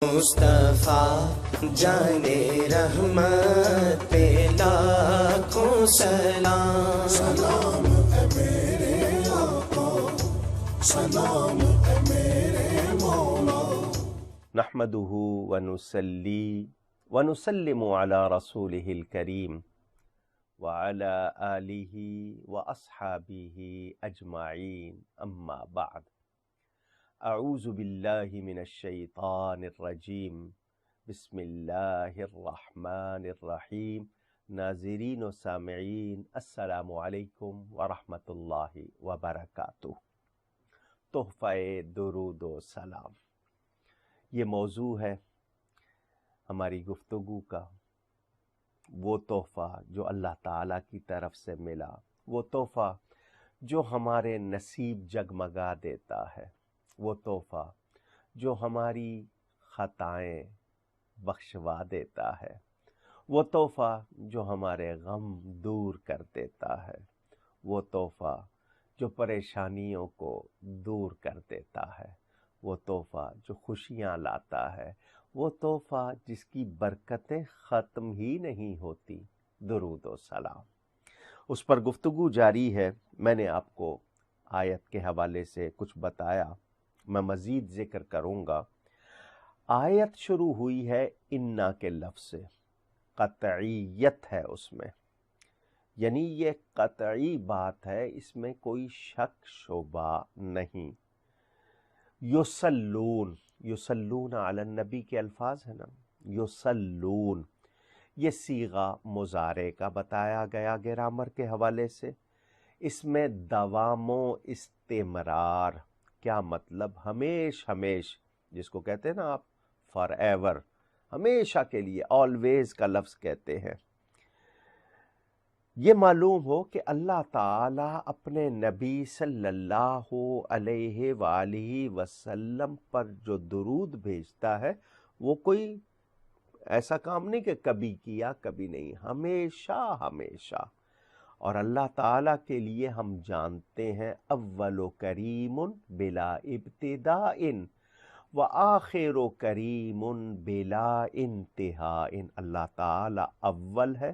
مصطفیٰ جانے رحمت پہ لاکھوں سلام، سلام ہے میرے آقا، سلام ہے میرے مولا۔ نحمده ونصلي ونسلم على رسوله الكريم وعلى آله وأصحابه أجمعين، أما بعد، أعوذ بالله من الشيطان الرجيم، بسم الله الرحمن الرحيم۔ ناظرین و سامعین، السلام علیکم ورحمۃ اللہ وبرکاتہ۔ تحفہ درود و سلام، یہ موضوع ہے ہماری گفتگو کا۔ وہ تحفہ جو اللہ تعالیٰ کی طرف سے ملا، وہ تحفہ جو ہمارے نصیب جگمگا دیتا ہے، وہ تحفہ جو ہماری خطائیں بخشوا دیتا ہے، وہ تحفہ جو ہمارے غم دور کر دیتا ہے، وہ تحفہ جو پریشانیوں کو دور کر دیتا ہے، وہ تحفہ جو خوشیاں لاتا ہے، وہ تحفہ جس کی برکتیں ختم ہی نہیں ہوتی، درود و سلام۔ اس پر گفتگو جاری ہے۔ میں نے آپ کو آیت کے حوالے سے کچھ بتایا، میں مزید ذکر کروں گا۔ آیت شروع ہوئی ہے انا کے لفظ سے، قطعیت ہے اس میں، یعنی یہ قطعی بات ہے، اس میں کوئی شک شبہ نہیں۔ یصلون، یصلون علی النبی کے الفاظ ہیں نا، یصلون، یہ صیغہ مضارع کا بتایا گیا گرامر کے حوالے سے۔ اس میں دوام و استمرار، کیا مطلب؟ ہمیش، جس کو کہتے ہیں نا آپ فار ایور، ہمیشہ کے لیے، آلویز کا لفظ کہتے ہیں۔ یہ معلوم ہو کہ اللہ تعالیٰ اپنے نبی صلی اللہ علیہ وآلہ وسلم پر جو درود بھیجتا ہے، وہ کوئی ایسا کام نہیں کہ کبھی کیا کبھی نہیں، ہمیشہ۔ اور اللہ تعالیٰ کے لیے ہم جانتے ہیں اول کریم بلا ابتداء وآخر کریم بلا انتہاء۔ اللہ تعالیٰ اول ہے،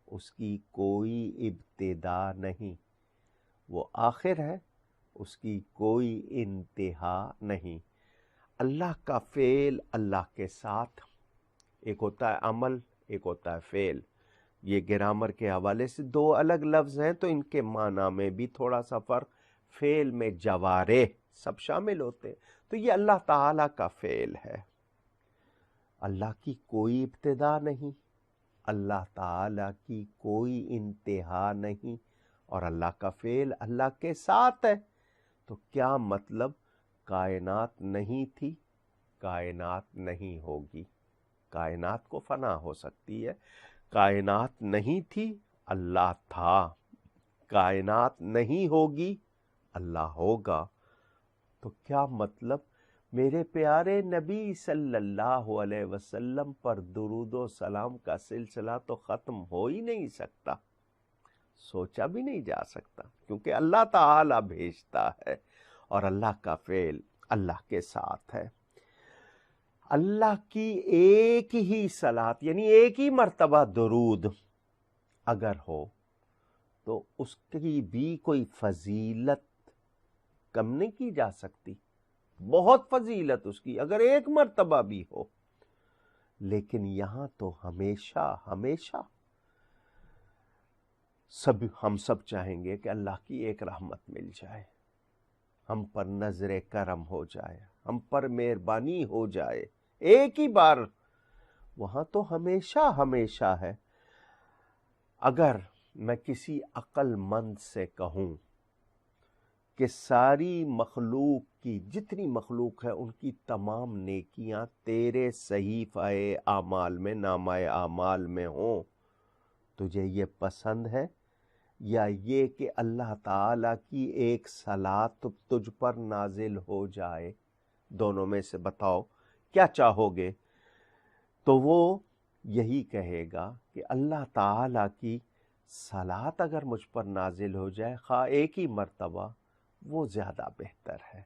اس کی کوئی ابتدا نہیں، وہ آخر ہے، اس کی کوئی انتہا نہیں۔ اللہ کا فعل اللہ کے ساتھ، ایک ہوتا ہے عمل، ایک ہوتا ہے فعل۔ یہ گرامر کے حوالے سے دو الگ لفظ ہیں، تو ان کے معنی میں بھی تھوڑا سا فرق۔ فعل میں جوارح سب شامل ہوتے ہیں، تو یہ اللہ تعالیٰ کا فعل ہے۔ اللہ کی کوئی ابتدا نہیں، اللہ تعالیٰ کی کوئی انتہا نہیں، اور اللہ کا فعل اللہ کے ساتھ ہے۔ تو کیا مطلب؟ کائنات نہیں تھی، کائنات نہیں ہوگی۔ کائنات کو فنا ہو سکتی ہے، کائنات نہیں تھی، اللہ تھا۔ کائنات نہیں ہوگی، اللہ ہوگا۔ تو کیا مطلب؟ میرے پیارے نبی صلی اللہ علیہ وسلم پر درود و سلام کا سلسلہ تو ختم ہو ہی نہیں سکتا، سوچا بھی نہیں جا سکتا، کیونکہ اللہ تعالی بھیجتا ہے، اور اللہ کا فعل اللہ کے ساتھ ہے۔ اللہ کی ایک ہی صلاۃ، یعنی ایک ہی مرتبہ درود اگر ہو تو اس کی بھی کوئی فضیلت کم نہیں کی جا سکتی، بہت فضیلت اس کی اگر ایک مرتبہ بھی ہو۔ لیکن یہاں تو ہمیشہ ہم سب چاہیں گے کہ اللہ کی ایک رحمت مل جائے، ہم پر نظر کرم ہو جائے، ہم پر مہربانی ہو جائے ایک ہی بار۔ وہاں تو ہمیشہ ہے۔ اگر میں کسی عقل مند سے کہوں کہ ساری مخلوق کی، جتنی مخلوق ہے، ان کی تمام نیکیاں تیرے صحیفہ اعمال میں، نامہ اعمال میں ہوں، تجھے یہ پسند ہے؟ یا یہ کہ اللہ تعالیٰ کی ایک صلاۃ تجھ پر نازل ہو جائے؟ دونوں میں سے بتاؤ کیا چاہو گے؟ تو وہ یہی کہے گا کہ اللہ تعالیٰ کی صلاۃ اگر مجھ پر نازل ہو جائے، خواہ ایک ہی مرتبہ، وہ زیادہ بہتر ہے۔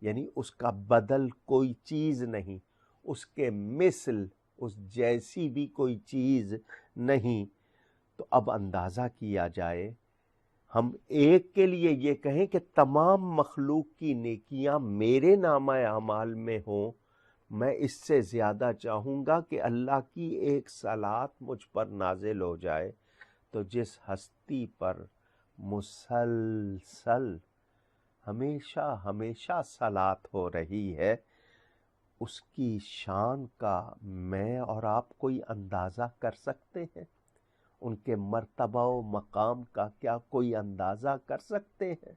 یعنی اس کا بدل کوئی چیز نہیں، اس کے مثل، اس جیسی بھی کوئی چیز نہیں۔ تو اب اندازہ کیا جائے، ہم ایک کے لیے یہ کہیں کہ تمام مخلوق کی نیکیاں میرے نامہ اعمال میں ہوں، میں اس سے زیادہ چاہوں گا کہ اللہ کی ایک صلات مجھ پر نازل ہو جائے۔ تو جس ہستی پر مسلسل ہمیشہ ہمیشہ صلات ہو رہی ہے، اس کی شان کا میں اور آپ کوئی اندازہ کر سکتے ہیں؟ ان کے مرتبہ و مقام کا کیا کوئی اندازہ کر سکتے ہیں؟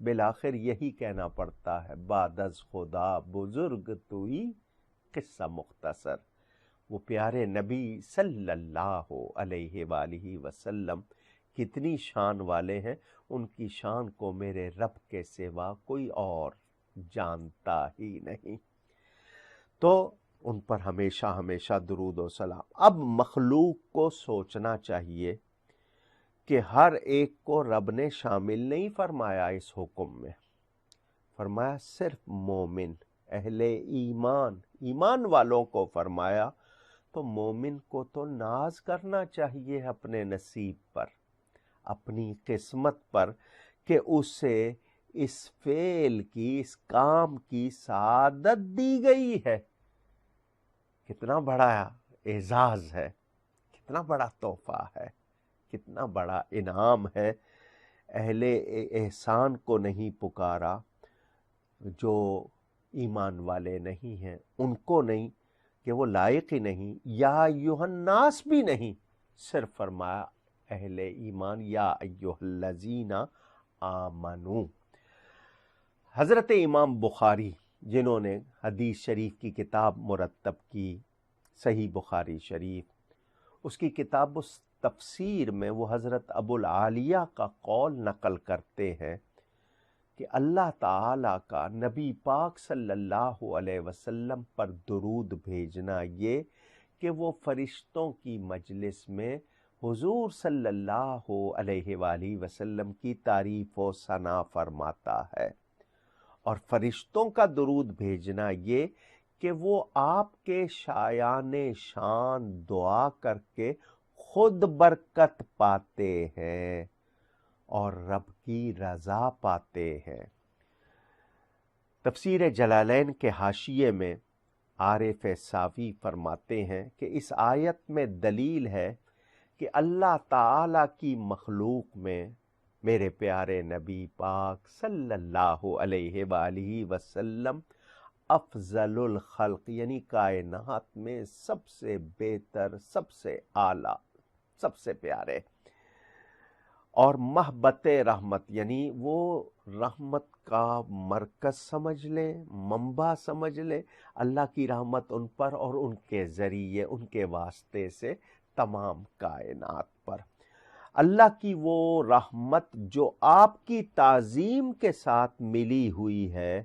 بالآخر یہی کہنا پڑتا ہے، بعد از خدا بزرگ توئی، قصہ مختصر۔ وہ پیارے نبی صلی اللہ علیہ وآلہ وسلم کتنی شان والے ہیں، ان کی شان کو میرے رب کے سوا کوئی اور جانتا ہی نہیں۔ تو ان پر ہمیشہ ہمیشہ درود و سلام۔ اب مخلوق کو سوچنا چاہیے کہ ہر ایک کو رب نے شامل نہیں فرمایا اس حکم میں، فرمایا صرف مومن، اہل ایمان، ایمان والوں کو فرمایا۔ تو مومن کو تو ناز کرنا چاہیے اپنے نصیب پر، اپنی قسمت پر، کہ اسے اس فعل کی، اس کام کی سعادت دی گئی ہے۔ کتنا بڑا اعزاز ہے، کتنا بڑا تحفہ ہے، کتنا بڑا انعام ہے۔ اہل احسان کو نہیں پکارا، جو ایمان والے نہیں ہیں ان کو نہیں، کہ وہ لائق ہی نہیں، یا ایھا الناس بھی نہیں، صرف فرمایا اہل ایمان، یا ایھا الذین آمنو۔ حضرت امام بخاری جنہوں نے حدیث شریف کی کتاب مرتب کی، صحیح بخاری شریف، اس کی کتاب تفسیر میں وہ حضرت ابو العالیہ کا قول نقل کرتے ہیں کہ اللہ تعالیٰ کا نبی پاک صلی اللہ علیہ وسلم پر درود بھیجنا یہ کہ وہ فرشتوں کی مجلس میں حضور صلی اللہ علیہ وآلہ وسلم کی تعریف و ثنا فرماتا ہے، اور فرشتوں کا درود بھیجنا یہ کہ وہ آپ کے شایان شان دعا کر کے خود برکت پاتے ہیں اور رب کی رضا پاتے ہیں۔ تفسیر جلالین کے حاشیے میں عارف ساوی فرماتے ہیں کہ اس آیت میں دلیل ہے کہ اللہ تعالی کی مخلوق میں میرے پیارے نبی پاک صلی اللہ علیہ وآلہ وسلم افضل الخلق، یعنی کائنات میں سب سے بہتر، سب سے اعلیٰ، سب سے پیارے، اور محبت رحمت، یعنی وہ رحمت کا مرکز سمجھ لیں، منبع سمجھ لیں، اللہ کی رحمت ان پر اور ان کے ذریعے، ان کے واسطے سے تمام کائنات پر۔ اللہ کی وہ رحمت جو آپ کی تعظیم کے ساتھ ملی ہوئی ہے،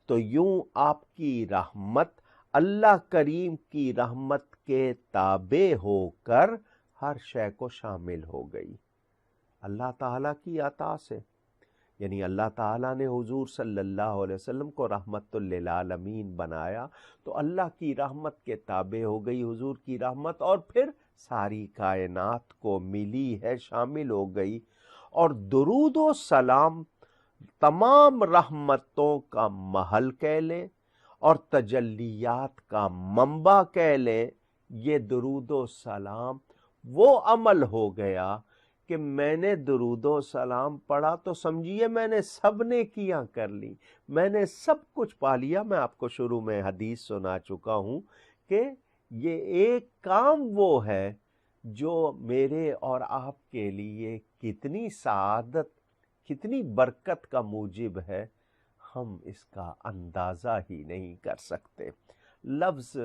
تو یوں آپ کی رحمت اللہ کریم کی رحمت کے تابع ہو کر ہر شے کو شامل ہو گئی۔ اللہ تعالیٰ کی عطا سے، یعنی اللہ تعالیٰ نے حضور صلی اللہ علیہ وسلم کو رحمت للعالمین بنایا، تو اللہ کی رحمت کے تابع ہو گئی حضور کی رحمت، اور پھر ساری کائنات کو ملی ہے، شامل ہو گئی۔ اور درود و سلام تمام رحمتوں کا محل کہہ لیں اور تجلیات کا منبع کہہ لیں۔ یہ درود و سلام وہ عمل ہو گیا کہ میں نے درود و سلام پڑھا تو سمجھیے میں نے سب نے کیا کر لی، میں نے سب کچھ پا لیا۔ میں آپ کو شروع میں حدیث سنا چکا ہوں کہ یہ ایک کام وہ ہے جو میرے اور آپ کے لیے کتنی سعادت، کتنی برکت کا موجب ہے، ہم اس کا اندازہ ہی نہیں کر سکتے۔ لفظ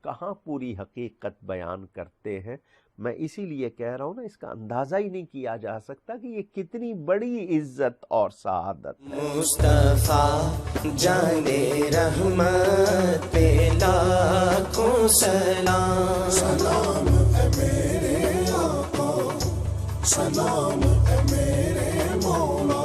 کہاں پوری حقیقت بیان کرتے ہیں، میں اسی لیے کہہ رہا ہوں نا، اس کا اندازہ ہی نہیں کیا جا سکتا کہ یہ کتنی بڑی عزت اور سعادت ہے۔ مصطفیٰ جانے رحمت پہ لاکھوں سلام، سلام اے میرے آقا، سلام اے میرے مولا،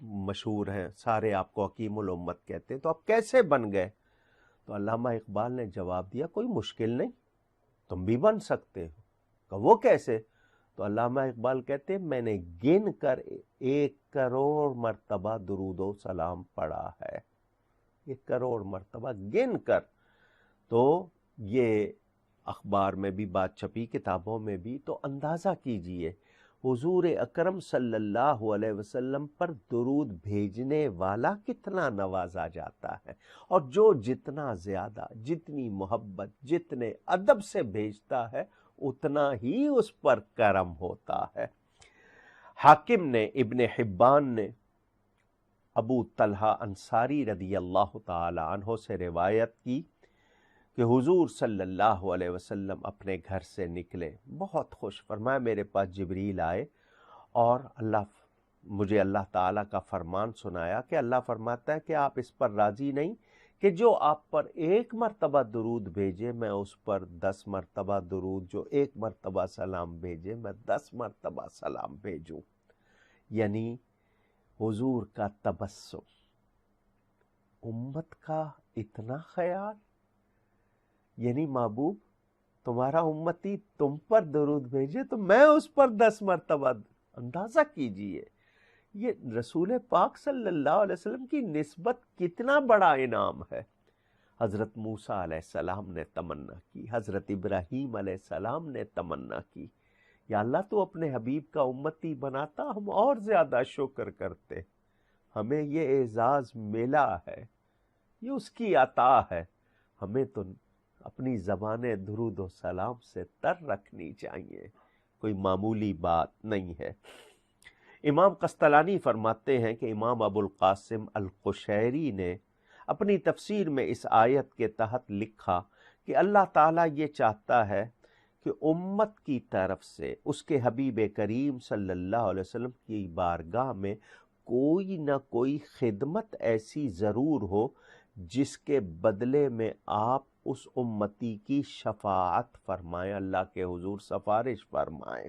مشہور ہیں، سارے آپ کو حکیم الامت کہتے ہیں، تو آپ کیسے بن گئے؟ تو علامہ اقبال نے جواب دیا کوئی مشکل نہیں، تم بھی بن سکتے ہو۔ کہ وہ کیسے؟ تو علامہ اقبال کہتے ہیں میں نے گن کر 1 کروڑ مرتبہ درود و سلام پڑھا ہے، 1 کروڑ مرتبہ گن کر۔ تو یہ اخبار میں بھی بات چھپی، کتابوں میں بھی، تو اندازہ کیجئے حضور اکرم صلی اللہ علیہ وسلم پر درود بھیجنے والا کتنا نوازا جاتا ہے، اور جو جتنا زیادہ، جتنی محبت، جتنے ادب سے بھیجتا ہے اتنا ہی اس پر کرم ہوتا ہے۔ حاکم نے، ابن حبان نے ابو طلحہ انصاری رضی اللہ تعالی عنہ سے روایت کی کہ حضور صلی اللہ علیہ وسلم اپنے گھر سے نکلے بہت خوش، فرمایا میرے پاس جبریل آئے اور مجھے اللہ تعالیٰ کا فرمان سنایا کہ اللہ فرماتا ہے کہ آپ اس پر راضی نہیں کہ جو آپ پر 1 مرتبہ درود بھیجے میں اس پر 10 مرتبہ درود، جو 1 مرتبہ سلام بھیجے میں 10 مرتبہ سلام بھیجوں۔ یعنی حضور کا تبسم، امت کا اتنا خیال، یعنی محبوب تمہارا امتی تم پر درود بھیجے تو میں اس پر 10 مرتبہ۔ اندازہ کیجئے یہ رسول پاک صلی اللہ علیہ وسلم کی نسبت کتنا بڑا انعام ہے۔ حضرت موسیٰ علیہ السلام نے تمنا کی، حضرت ابراہیم علیہ السلام نے تمنا کی، یا اللہ تو اپنے حبیب کا امتی بناتا ہم اور زیادہ شکر کرتے، ہمیں یہ اعزاز ملا ہے، یہ اس کی عطا ہے، ہمیں تو اپنی زبان درود و سلام سے تر رکھنی چاہیے، کوئی معمولی بات نہیں ہے۔ امام قسطلانی فرماتے ہیں کہ امام ابو القاسم القشیری نے اپنی تفسیر میں اس آیت کے تحت لکھا کہ اللہ تعالیٰ یہ چاہتا ہے کہ امت کی طرف سے اس کے حبیب کریم صلی اللہ علیہ وسلم کی بارگاہ میں کوئی نہ کوئی خدمت ایسی ضرور ہو جس کے بدلے میں آپ اس امتی کی شفاعت فرمائیں، اللہ کے حضور سفارش فرمائیں۔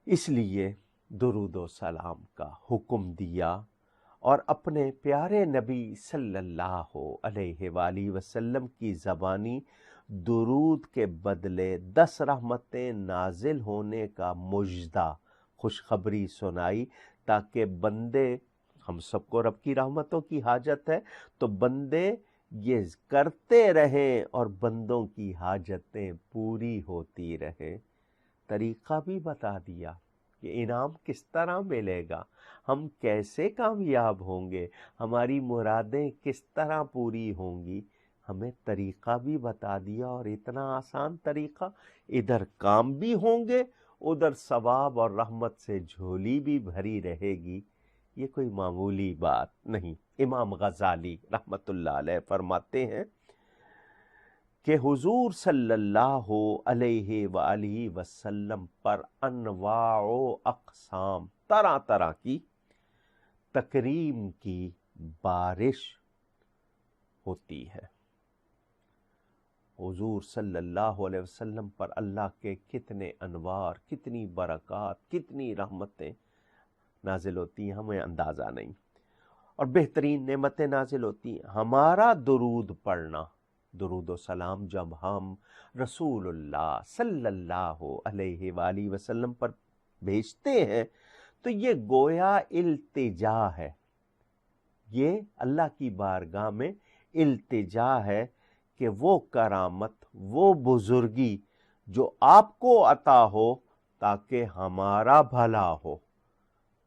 اس لیے درود و سلام کا حکم دیا، اور اپنے پیارے نبی صلی اللہ علیہ وآلہ وسلم کی زبانی درود کے بدلے 10 رحمتیں نازل ہونے کا مژدہ، خوشخبری سنائی، تاکہ بندے، ہم سب کو رب کی رحمتوں کی حاجت ہے، تو بندے یہ کرتے رہیں اور بندوں کی حاجتیں پوری ہوتی رہیں۔ طریقہ بھی بتا دیا کہ انعام کس طرح ملے گا، ہم کیسے کامیاب ہوں گے، ہماری مرادیں کس طرح پوری ہوں گی، ہمیں طریقہ بھی بتا دیا، اور اتنا آسان طریقہ، ادھر کام بھی ہوں گے، ادھر ثواب اور رحمت سے جھولی بھی بھری رہے گی، یہ کوئی معمولی بات نہیں۔ امام غزالی رحمت اللہ علیہ فرماتے ہیں کہ حضور صلی اللہ علیہ وآلہ وسلم پر انواع و اقسام، طرح طرح کی تکریم کی بارش ہوتی ہے۔ حضور صلی اللہ علیہ وسلم پر اللہ کے کتنے انوار، کتنی برکات، کتنی رحمتیں نازل ہوتی ہیں، ہمیں اندازہ نہیں، اور بہترین نعمتیں نازل ہوتی ہیں۔ ہمارا درود پڑھنا، درود و سلام جب ہم رسول اللہ صلی اللہ علیہ وآلہ وسلم پر بھیجتے ہیں تو یہ گویا التجا ہے، یہ اللہ کی بارگاہ میں التجا ہے کہ وہ کرامت، وہ بزرگی جو آپ کو عطا ہو تاکہ ہمارا بھلا ہو۔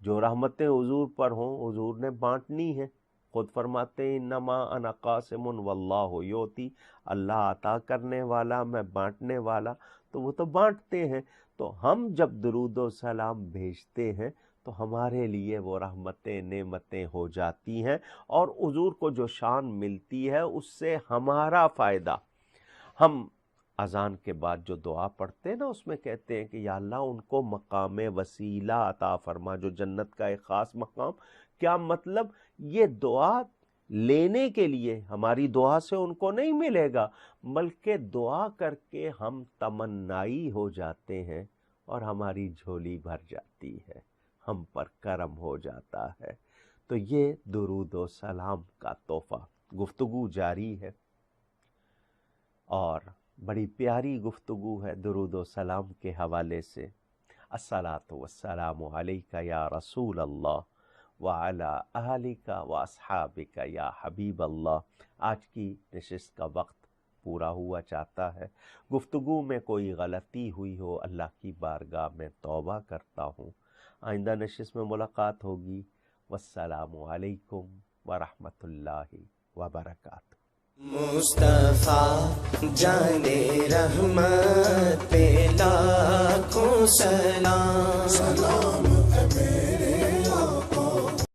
جو رحمتیں حضور پر ہوں حضور نے بانٹنی ہے، خود فرماتے ہیں انما انا قاسم واللہ یؤتی، اللہ عطا کرنے والا، میں بانٹنے والا، تو وہ تو بانٹتے ہیں۔ تو ہم جب درود و سلام بھیجتے ہیں تو ہمارے لیے وہ رحمتیں، نعمتیں ہو جاتی ہیں، اور حضور کو جو شان ملتی ہے اس سے ہمارا فائدہ۔ ہم اذان کے بعد جو دعا پڑھتے ہیں نا، اس میں کہتے ہیں کہ یا اللہ ان کو مقام وسیلہ عطا فرما، جو جنت کا ایک خاص مقام۔ کیا مطلب؟ یہ دعا لینے کے لیے، ہماری دعا سے ان کو نہیں ملے گا، بلکہ دعا کر کے ہم تمنائی ہو جاتے ہیں اور ہماری جھولی بھر جاتی ہے، ہم پر کرم ہو جاتا ہے۔ تو یہ درود و سلام کا تحفہ۔ گفتگو جاری ہے اور بڑی پیاری گفتگو ہے درود و سلام کے حوالے سے۔ الصلاۃ والسلام علیک یا رسول اللہ وعلی اہلک واصحابک یا حبیب اللہ۔ آج کی نشست کا وقت پورا ہوا چاہتا ہے۔ گفتگو میں کوئی غلطی ہوئی ہو اللہ کی بارگاہ میں توبہ کرتا ہوں۔ آئندہ نشست میں ملاقات ہوگی۔ والسلام علیکم ورحمۃ اللہ وبرکاتہ۔ مصطفیٰ جان رحمت پہ لاکھوں سلام، سلام